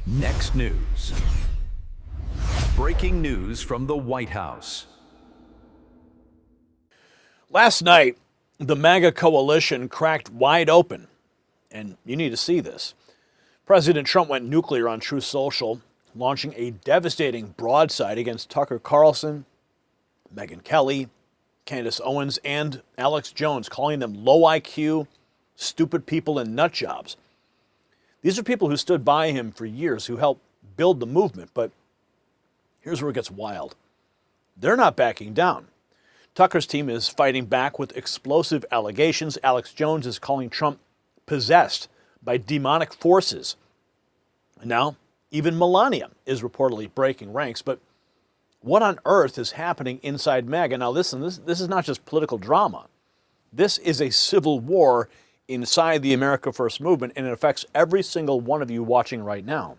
Next news. Breaking news from the White House. Last night, the MAGA coalition cracked wide open, and you need to see this. President Trump went nuclear on Truth Social, launching a devastating broadside against Tucker Carlson, Megyn Kelly, Candace Owens, and Alex Jones, calling them low IQ, stupid people, and nut jobs. These are people who stood by him for years, who helped build the movement. But here's where it gets wild. They're not backing down. Tucker's team is fighting back with explosive allegations. Alex Jones is calling Trump possessed by demonic forces. And now, even Melania is reportedly breaking ranks. But what on earth is happening inside MAGA? Now listen, this is not just political drama. This is a civil war inside the America First movement, and it affects every single one of you watching right now.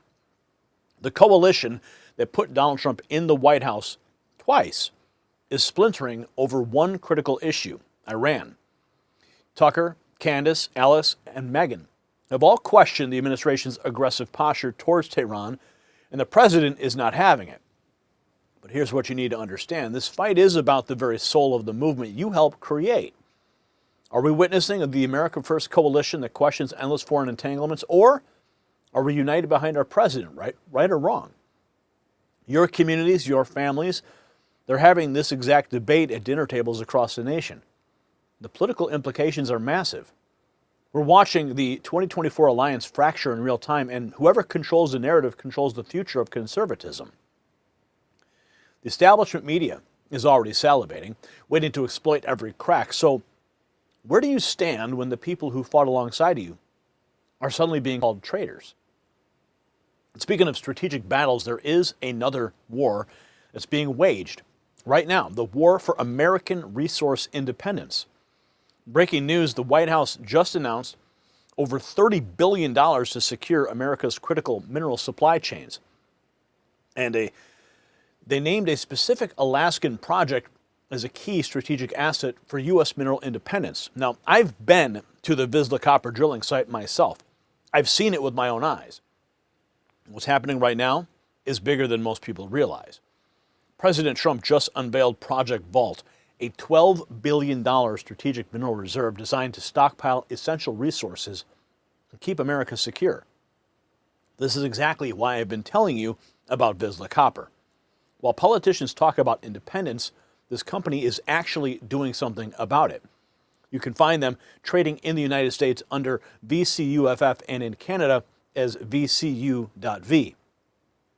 The coalition that put Donald Trump in the White House twice is splintering over one critical issue: Iran. Tucker, Candace, Alice, and Megyn have all questioned the administration's aggressive posture towards Tehran, and the president is not having it. But here's what you need to understand. This fight is about the very soul of the movement you helped create. Are we witnessing the America First coalition that questions endless foreign entanglements, or are we united behind our president, right or wrong? Your communities, your families, they're having this exact debate at dinner tables across the nation. The political implications are massive. We're watching the 2024 alliance fracture in real time, and whoever controls the narrative controls the future of conservatism. The establishment media is already salivating, waiting to exploit every crack. So where do you stand when the people who fought alongside you are suddenly being called traitors? And speaking of strategic battles, there is another war that's being waged right now, the war for American resource independence. Breaking news, the White House just announced over $30 billion to secure America's critical mineral supply chains. And they named a specific Alaskan project as a key strategic asset for U.S. mineral independence. Now, I've been to the Vizsla copper drilling site myself. I've seen it with my own eyes. What's happening right now is bigger than most people realize. President Trump just unveiled Project Vault, a $12 billion strategic mineral reserve designed to stockpile essential resources and keep America secure. This is exactly why I've been telling you about Vizsla Copper. While politicians talk about independence, this company is actually doing something about it. You can find them trading in the United States under VCUFF and in Canada as VCU.V.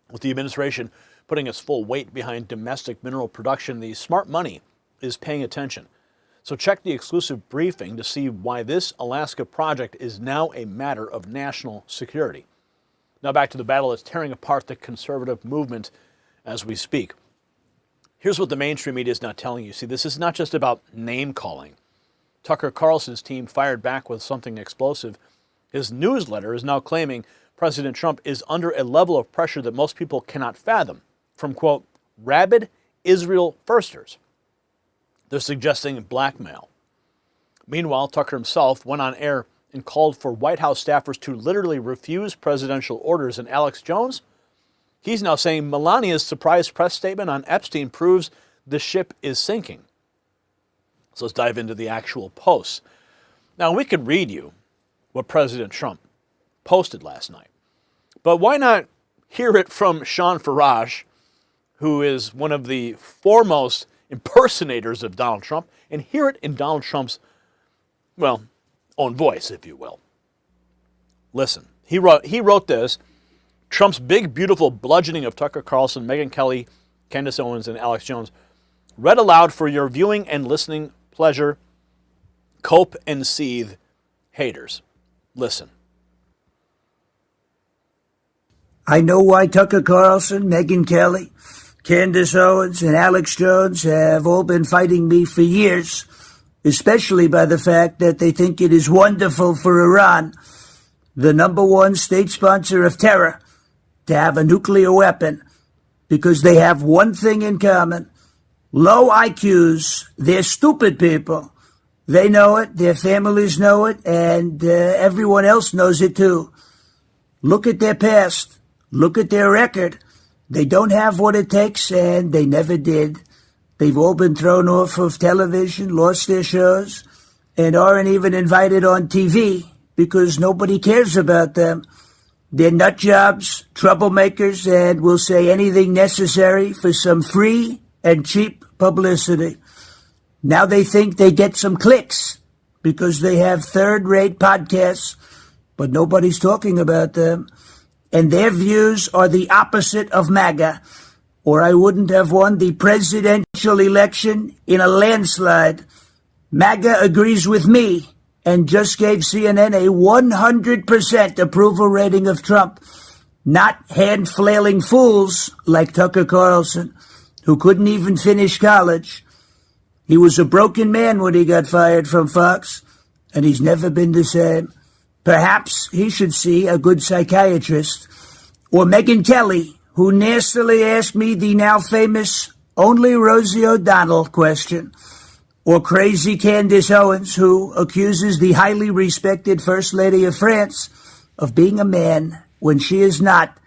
With the administration putting its full weight behind domestic mineral production, the smart money is paying attention. So check the exclusive briefing to see why this Alaska project is now a matter of national security. Now back to the battle that's tearing apart the conservative movement as we speak. Here's what the mainstream media is not telling you. See, this is not just about name-calling. Tucker Carlson's team fired back with something explosive. His newsletter is now claiming President Trump is under a level of pressure that most people cannot fathom from, quote, rabid Israel firsters. They're suggesting blackmail. Meanwhile, Tucker himself went on air and called for White House staffers to literally refuse presidential orders. And Alex Jones, he's now saying Melania's surprise press statement on Epstein proves the ship is sinking. So let's dive into the actual posts. Now, we could read you what President Trump posted last night, but why not hear it from Sean Farage, who is one of the foremost impersonators of Donald Trump, and hear it in Donald Trump's, well, own voice, if you will. Listen, he wrote this: Trump's big, beautiful bludgeoning of Tucker Carlson, Megyn Kelly, Candace Owens, and Alex Jones, read aloud for your viewing and listening pleasure. Cope and seethe, haters. Listen. I know why Tucker Carlson, Megyn Kelly, Candace Owens, and Alex Jones have all been fighting me for years, especially by the fact that they think it is wonderful for Iran, the number one state sponsor of terror, to have a nuclear weapon, because they have one thing in common: low IQs. They're stupid people. They know it, their families know it, and everyone else knows it too. Look at their past. Look at their record. They don't have what it takes, and they never did. They've all been thrown off of television, lost their shows, and aren't even invited on TV because nobody cares about them. They're nut jobs, troublemakers, and will say anything necessary for some free and cheap publicity. Now they think they get some clicks because they have third-rate podcasts, but nobody's talking about them. And their views are the opposite of MAGA, or I wouldn't have won the presidential election in a landslide. MAGA agrees with me and just gave CNN a 100% approval rating of Trump, not hand-flailing fools like Tucker Carlson, who couldn't even finish college. He was a broken man when he got fired from Fox, and he's never been the same. Perhaps he should see a good psychiatrist. Or Megyn Kelly, who nastily asked me the now famous only Rosie O'Donnell question. Or crazy Candace Owens, who accuses the highly respected First Lady of France of being a man when she is not,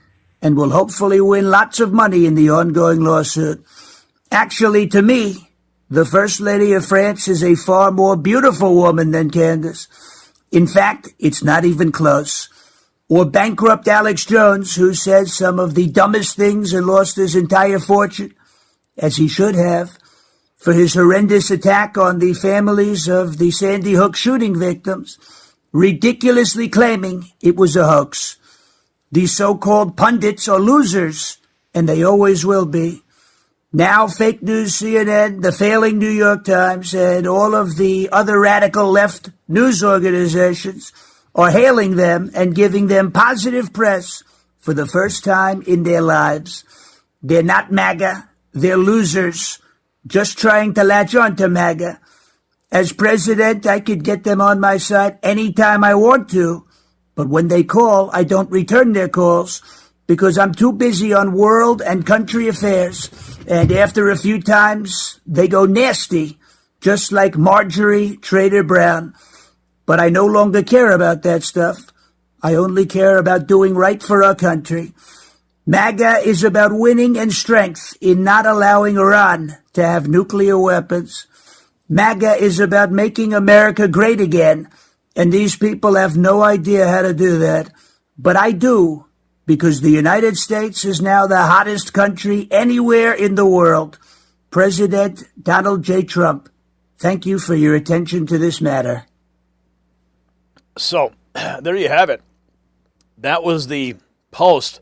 and will hopefully win lots of money in the ongoing lawsuit. Actually, to me, the First Lady of France is a far more beautiful woman than Candace. In fact, it's not even close. Or bankrupt Alex Jones, who says some of the dumbest things and lost his entire fortune, as he should have, for his horrendous attack on the families of the Sandy Hook shooting victims, ridiculously claiming it was a hoax. These so-called pundits are losers, and they always will be. Now, fake news CNN, the failing New York Times, and all of the other radical left news organizations are hailing them and giving them positive press for the first time in their lives. They're not MAGA. They're losers, just trying to latch on to MAGA. As president, I could get them on my side anytime I want to, but when they call, I don't return their calls because I'm too busy on world and country affairs, and after a few times, they go nasty, just like Marjorie Trader Brown. But I no longer care about that stuff. I only care about doing right for our country. MAGA is about winning and strength in not allowing Iran to have nuclear weapons. MAGA is about making America great again, and these people have no idea how to do that. But I do, because the United States is now the hottest country anywhere in the world. President Donald J. Trump, thank you for your attention to this matter. So, there you have it. That was the post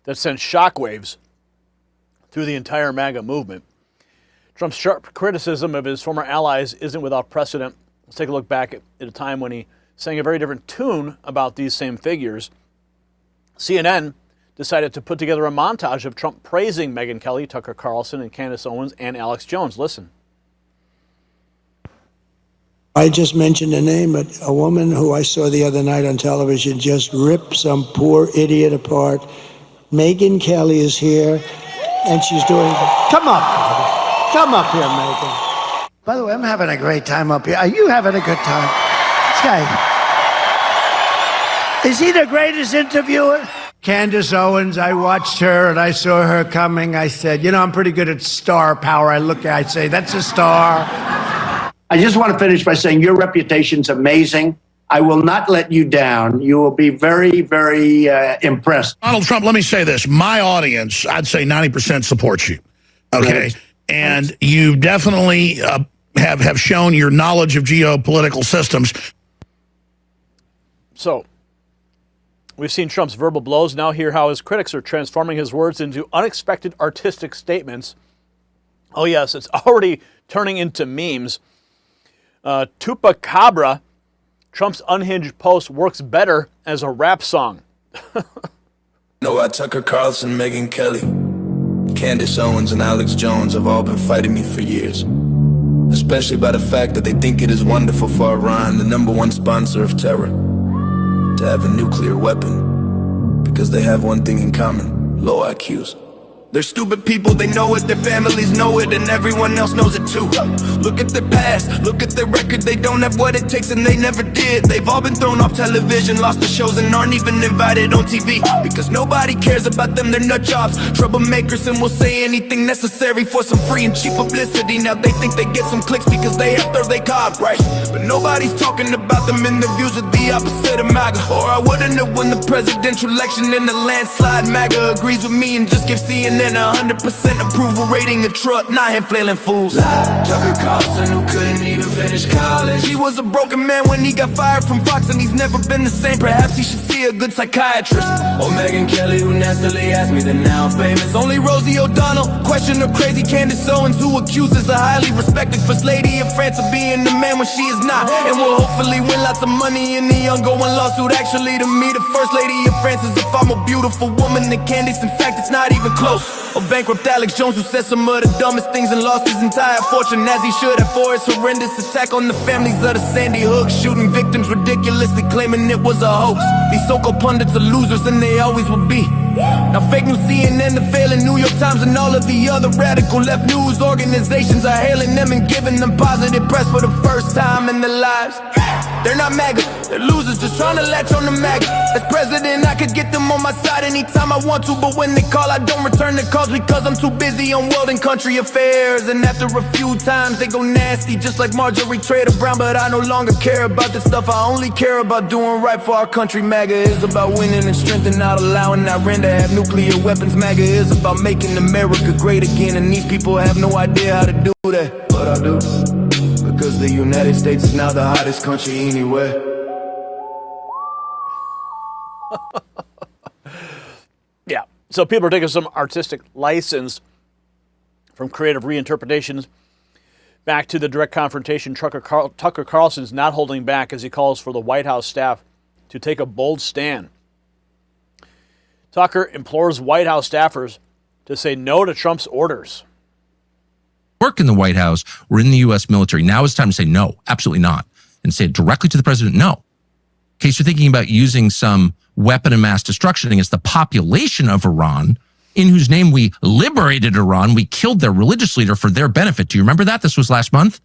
that sent shockwaves through the entire MAGA movement. Trump's sharp criticism of his former allies isn't without precedent. Let's take a look back at a time when he sang a very different tune about these same figures. CNN decided to put together a montage of Trump praising Megyn Kelly, Tucker Carlson, and Candace Owens, and Alex Jones. Listen. I just mentioned a name, but a woman who I saw the other night on television just ripped some poor idiot apart. Megyn Kelly is here, and she's doing... Come up here, Megyn. By the way, I'm having a great time up here. Are you having a good time? This guy... Is he the greatest interviewer? Candace Owens, I watched her and I saw her coming. I said, I'm pretty good at star power. I say, that's a star. I just want to finish by saying your reputation's amazing. I will not let you down. You will be very, very impressed. Donald Trump, let me say this. My audience, I'd say 90% supports you. Okay. Right. And you definitely have shown your knowledge of geopolitical systems. So, we've seen Trump's verbal blows. Now hear how his critics are transforming his words into unexpected artistic statements. Oh yes, it's already turning into memes. Tupacabra, Trump's unhinged post works better as a rap song. Know why Tucker Carlson, Megyn Kelly, Candace Owens, and Alex Jones have all been fighting me for years. Especially by the fact that they think it is wonderful for Iran, the #1 sponsor of terror, to have a nuclear weapon. Because they have one thing in common: low IQs. They're stupid people, they know it, their families know it, and everyone else knows it too. Look at their past, look at their record, they don't have what it takes and they never did. They've all been thrown off television, lost the shows and aren't even invited on TV. Because nobody cares about them, they're nut jobs, troublemakers, and will say anything necessary for some free and cheap publicity. Now they think they get some clicks because they have Thursday card, right? But nobody's talking about them interviews with the opposite of MAGA. Or I wouldn't have won the presidential election in a landslide. MAGA agrees with me and just gives CNN 100% approval rating. A truck, not him flailing fools. Tucker Carlson, who couldn't even finish college. He was a broken man when he got fired from Fox, and he's never been the same. Perhaps he should see a good psychiatrist. Or Megyn Kelly, who nastily asked me, then now famous. Only Rosie O'Donnell questioned her crazy Candace Owens, who accuses a highly respected first lady of France of being the man when she is not, and will hopefully win lots of money in the ongoing lawsuit. Actually, to me, the first lady of France is a far more beautiful woman than Candace. In fact, it's not even close. Or bankrupt Alex Jones, who said some of the dumbest things and lost his entire fortune, as he should have, for his horrendous attack on the families of the Sandy Hook shooting victims, ridiculously claiming it was a hoax. These so-called pundits are losers, and they always will be. Now fake news, CNN, the failing New York Times, and all of the other radical left news organizations are hailing them and giving them positive press for the first time in their lives. They're not MAGA, they're losers just trying to latch on to MAGA. As president, I could get them on my side anytime I want to, but when they call, I don't return the calls because I'm too busy on world and country affairs. And after a few times, they go nasty, just like Marjorie Trader Brown. But I no longer care about this stuff, I only care about doing right for our country. MAGA is about winning and strengthening, not allowing Iran to have nuclear weapons. MAGA is about making America great again, and these people have no idea how to do that. But I do, because the United States is now the hottest country anywhere. Yeah, so people are taking some artistic license from creative reinterpretations back to the direct confrontation. Tucker Carlson's not holding back as he calls for the White House staff to take a bold stand. Tucker implores White House staffers to say no to Trump's orders. Work in the White House or in the U.S. military. Now it's time to say no, absolutely not, and say it directly to the president, no. In case you're thinking about using some weapon of mass destruction against the population of Iran, in whose name we liberated Iran, we killed their religious leader for their benefit. Do you remember that? This was last month.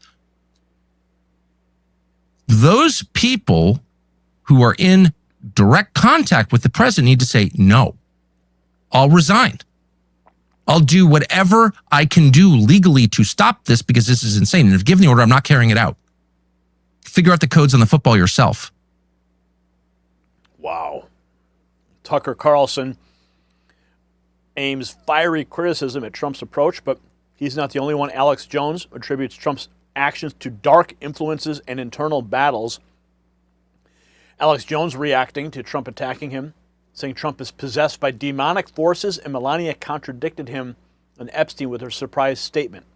Those people who are in direct contact with the president need to say, no, I'll resign. I'll do whatever I can do legally to stop this because this is insane. And if given the order, I'm not carrying it out. Figure out the codes on the football yourself. Wow. Tucker Carlson aims fiery criticism at Trump's approach, but he's not the only one. Alex Jones attributes Trump's actions to dark influences and internal battles. Alex Jones reacting to Trump attacking him, saying Trump is possessed by demonic forces, and Melania contradicted him and Epstein with her surprise statement.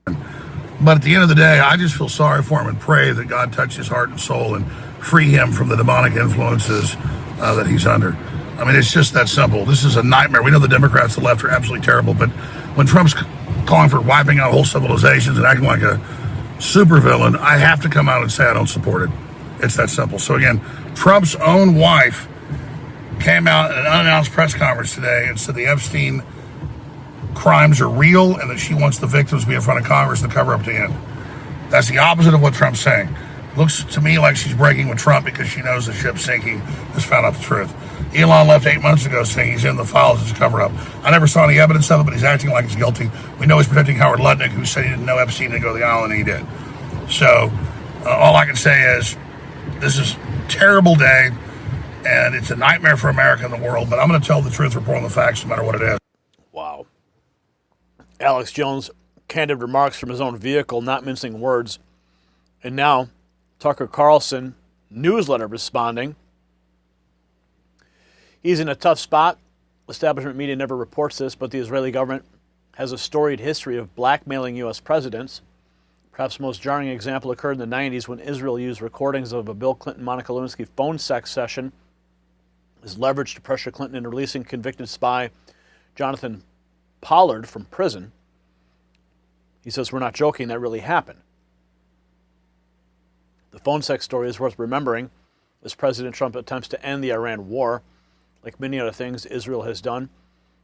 But at the end of the day, I just feel sorry for him and pray that God touch his heart and soul and free him from the demonic influences that he's under. I mean, it's just that simple. This is a nightmare. We know the Democrats, the left, are absolutely terrible, but when Trump's calling for wiping out whole civilizations and acting like a supervillain, I have to come out and say I don't support it. It's that simple. So again, Trump's own wife came out at an unannounced press conference today and said the Epstein crimes are real and that she wants the victims to be in front of Congress and the cover up to end. That's the opposite of what Trump's saying. Looks to me like she's breaking with Trump because she knows the ship's sinking, has found out the truth. Elon left 8 months ago saying he's in the files as a cover-up. I never saw any evidence of it, but he's acting like he's guilty. We know he's protecting Howard Lutnick, who said he didn't know Epstein didn't go to the island, and he did. So all I can say is this is a terrible day, and it's a nightmare for America and the world, but I'm going to tell the truth, reporting the facts, no matter what it is. Wow. Alex Jones, candid remarks from his own vehicle, not mincing words. And now, Tucker Carlson, newsletter responding. He's in a tough spot. Establishment media never reports this, but the Israeli government has a storied history of blackmailing U.S. presidents. Perhaps the most jarring example occurred in the 90s when Israel used recordings of a Bill Clinton-Monica Lewinsky phone sex session as leverage to pressure Clinton into releasing convicted spy Jonathan Pollard from prison. He says, we're not joking, that really happened. The phone sex story is worth remembering as President Trump attempts to end the Iran war. Like many other things Israel has done,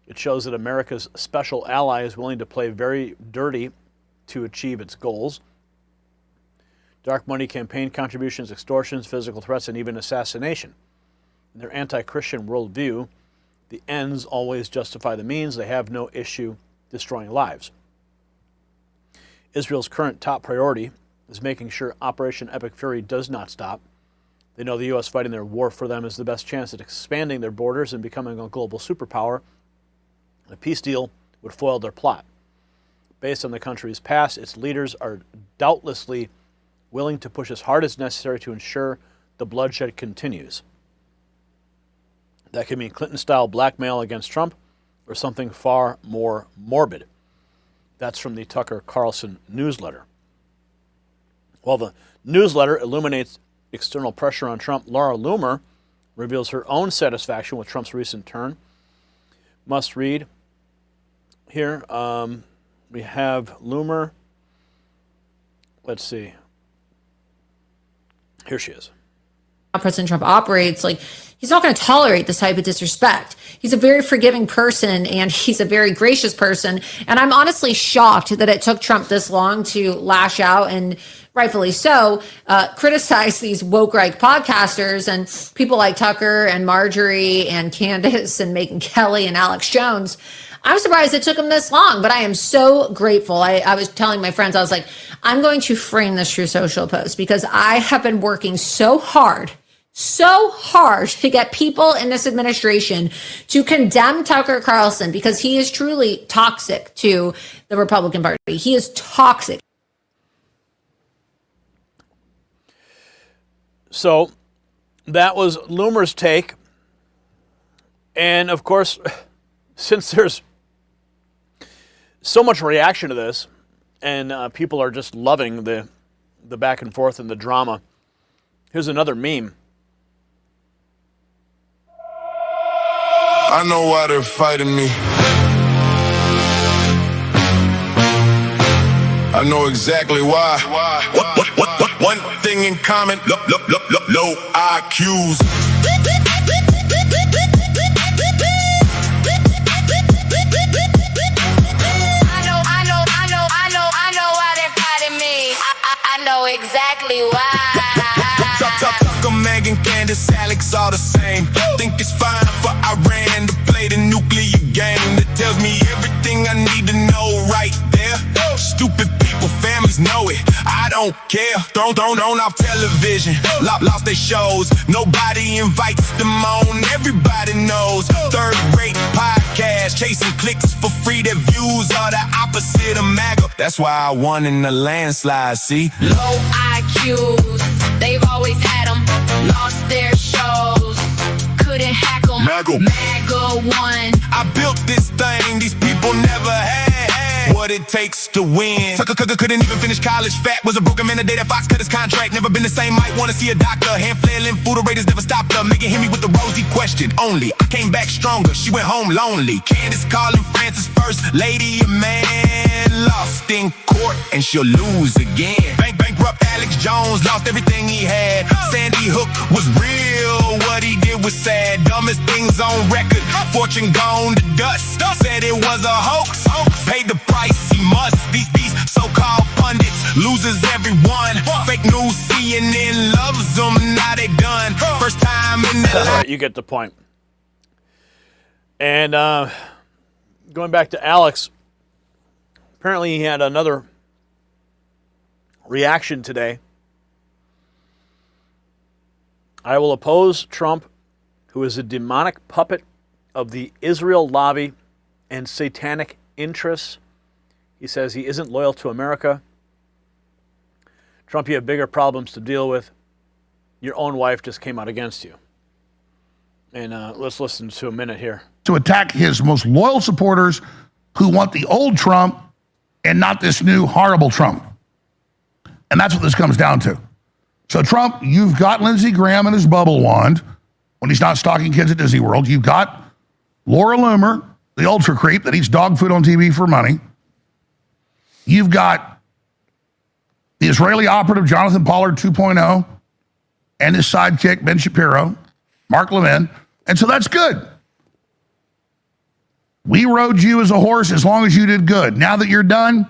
It shows that America's special ally is willing to play very dirty to achieve its goals. Dark money, campaign contributions, extortions, physical threats, and even assassination. In their anti-Christian worldview, the ends always justify the means. They have no issue destroying lives. Israel's current top priority is making sure Operation Epic Fury does not stop. They know the U.S. fighting their war for them is the best chance at expanding their borders and becoming a global superpower. A peace deal would foil their plot. Based on the country's past, its leaders are doubtlessly willing to push as hard as necessary to ensure the bloodshed continues. That could mean Clinton-style blackmail against Trump or something far more morbid. That's from the Tucker Carlson newsletter. While the newsletter illuminates external pressure on Trump, Laura Loomer reveals her own satisfaction with Trump's recent turn. Must read here. We have Loomer. Let's see. Here she is. President Trump operates, like, he's not going to tolerate this type of disrespect. He's a very forgiving person and he's a very gracious person. And I'm honestly shocked that it took Trump this long to lash out, and rightfully so, criticize these woke right podcasters and people like Tucker and Marjorie and Candace and Megyn Kelly and Alex Jones. I'm surprised it took him this long, but I am so grateful. I was telling my friends, I was like, I'm going to frame this True Social post because I have been working so hard to get people in this administration to condemn Tucker Carlson because he is truly toxic to the Republican Party. He is toxic. So that was Loomer's take. And of course, since there's so much reaction to this and people are just loving the back and forth and the drama, here's another meme. I know why they're fighting me. I know exactly why. One thing in common, low IQs. I know exactly why. Tucker, Megyn, Candace, Alex, all the same. Think it's fine for Iran to play the nuclear game that tells me everything I need to know right there. Stupid people, families know it. I don't care. Thrown off television. Lost their shows. Nobody invites them on. Everybody knows. Third-rate podcast. Chasing clicks for free. Their views are the opposite of MAGA. That's why I won in the landslide, see? Low IQs, they've always had them. Lost their shows. Couldn't hack them. MAGA won. I built this thing these people never had. What it takes to win. Tucker couldn't even finish college. Fat was a broken man the day that Fox cut his contract. Never been the same, might wanna see a doctor. Hand flailing, food raiders never stopped her. Megyn hit me with the rosy question only. I came back stronger, she went home lonely. Candace calling Francis first lady. A man lost in court and she'll lose again. Bankrupt Alex Jones lost everything he had. Sandy Hook was real, what he did was sad. Dumbest things on record, fortune gone to dust. Said it was a hoax, paid the price he must. These so-called pundits, losers everyone. Fake news, CNN loves them, now they done. First time in their life. You get the point. And going back to Alex, apparently he had another reaction today. I will oppose Trump, who is a demonic puppet of the Israel lobby and satanic interests. He says he isn't loyal to America. Trump, you have bigger problems to deal with. Your own wife just came out against you. And let's listen to a minute here. To attack his most loyal supporters who want the old Trump and not this new horrible Trump. And that's what this comes down to. So Trump, you've got Lindsey Graham and his bubble wand when he's not stalking kids at Disney World. You've got Laura Loomer, the ultra creep that eats dog food on TV for money. You've got the Israeli operative Jonathan Pollard 2.0 and his sidekick Ben Shapiro, Mark Levin. And so that's good. We rode you as a horse as long as you did good. Now that you're done,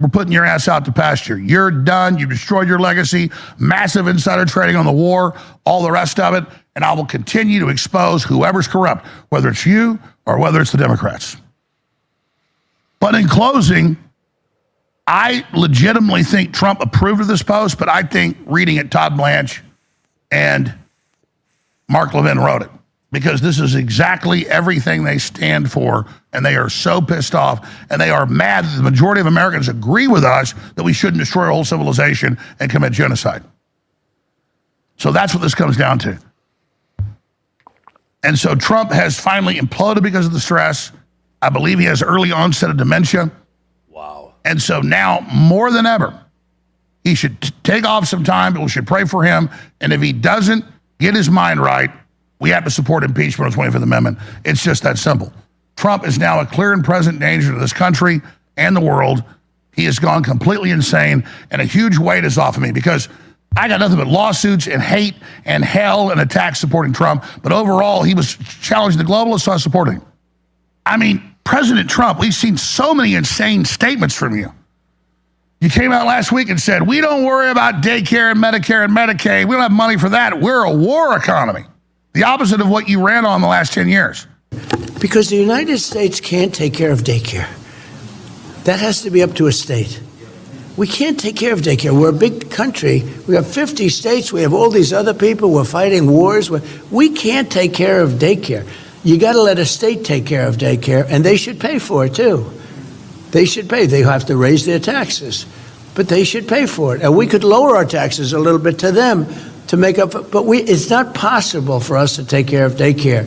we're putting your ass out to pasture. You're done. You destroyed your legacy. Massive insider trading on the war, all the rest of it. And I will continue to expose whoever's corrupt, whether it's you or whether it's the Democrats. But in closing, I legitimately think Trump approved of this post, but I think reading it, Todd Blanche and Mark Levin wrote it, because this is exactly everything they stand for, and they are so pissed off, and they are mad that the majority of Americans agree with us that we shouldn't destroy our whole civilization and commit genocide. So that's what this comes down to. And so Trump has finally imploded because of the stress. I believe he has early onset of dementia. Wow. And so now, more than ever, he should take off some time, but we should pray for him. And if he doesn't get his mind right, we have to support impeachment of the 25th Amendment. It's just that simple. Trump is now a clear and present danger to this country and the world. He has gone completely insane, and a huge weight is off of me, because I got nothing but lawsuits and hate and hell and attacks supporting Trump. But overall, he was challenging the globalists, so I supported him. I mean, President Trump, we've seen so many insane statements from you. You came out last week and said, we don't worry about daycare and Medicare and Medicaid. We don't have money for that. We're a war economy. The opposite of what you ran on the last 10 years. Because the United States can't take care of daycare. That has to be up to a state. We can't take care of daycare. We're a big country. We have 50 states. We have all these other people. We're fighting wars. We can't take care of daycare. You got to let a state take care of daycare, and they should pay for it, too. They should pay. They have to raise their taxes, but they should pay for it. And we could lower our taxes a little bit to them to make up, but it's not possible for us to take care of daycare.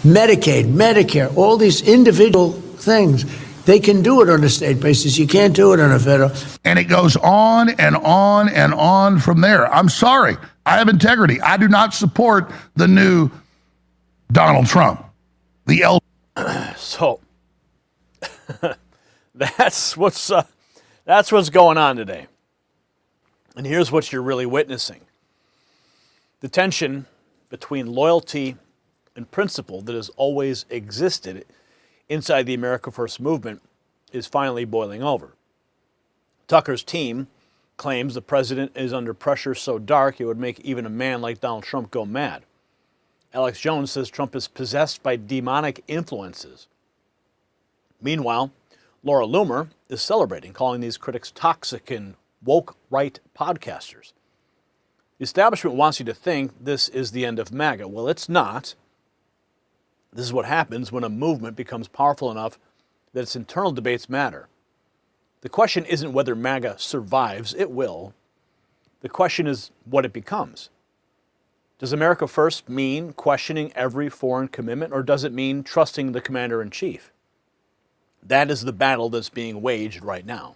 Medicaid, Medicare, all these individual things, they can do it on a state basis. You can't do it on a federal. And it goes on and on and on from there. I'm sorry. I have integrity. I do not support the new Donald Trump. So that's what's going on today. And here's what you're really witnessing. The tension between loyalty and principle that has always existed inside the America First movement is finally boiling over. Tucker's team claims the president is under pressure so dark it would make even a man like Donald Trump go mad. Alex Jones says Trump is possessed by demonic influences. Meanwhile, Laura Loomer is celebrating, calling these critics toxic and woke right podcasters. The establishment wants you to think this is the end of MAGA. Well, it's not. This is what happens when a movement becomes powerful enough that its internal debates matter. The question isn't whether MAGA survives. It will. The question is what it becomes. Does America First mean questioning every foreign commitment, or does it mean trusting the commander-in-chief? That is the battle that's being waged right now.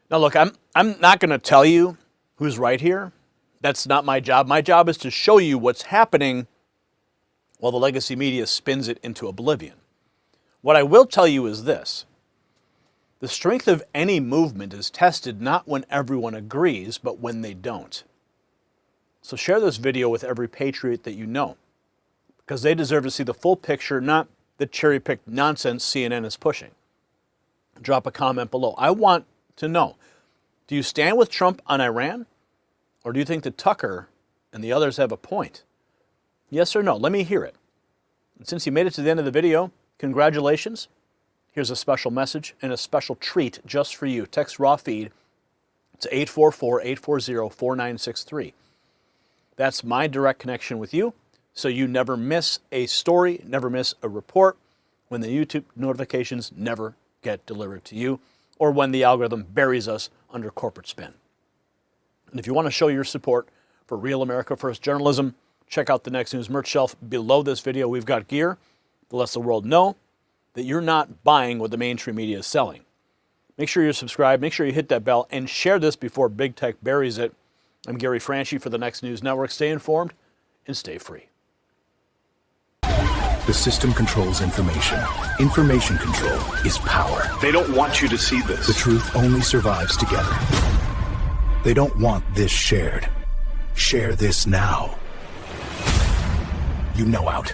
Now, look, I'm not going to tell you who's right here. That's not my job. My job is to show you what's happening while the legacy media spins it into oblivion. What I will tell you is this. The strength of any movement is tested not when everyone agrees, but when they don't. So share this video with every patriot that you know, because they deserve to see the full picture, not the cherry-picked nonsense CNN is pushing. Drop a comment below. I want to know, do you stand with Trump on Iran, or do you think that Tucker and the others have a point? Yes or no? Let me hear it. And since you made it to the end of the video, congratulations. Here's a special message and a special treat just for you. Text raw feed to 844-840-4963. That's my direct connection with you, so you never miss a story, never miss a report, when the YouTube notifications never get delivered to you, or when the algorithm buries us under corporate spin. And if you want to show your support for real America First journalism, check out the Next News merch shelf below this video. We've got gear that lets the world know that you're not buying what the mainstream media is selling. Make sure you're subscribed, make sure you hit that bell, and share this before big tech buries it. I'm Gary Franchi for the Next News Network. Stay informed and stay free. The system controls information. Information control is power. They don't want you to see this. The truth only survives together. They don't want this shared. Share this now. You know out.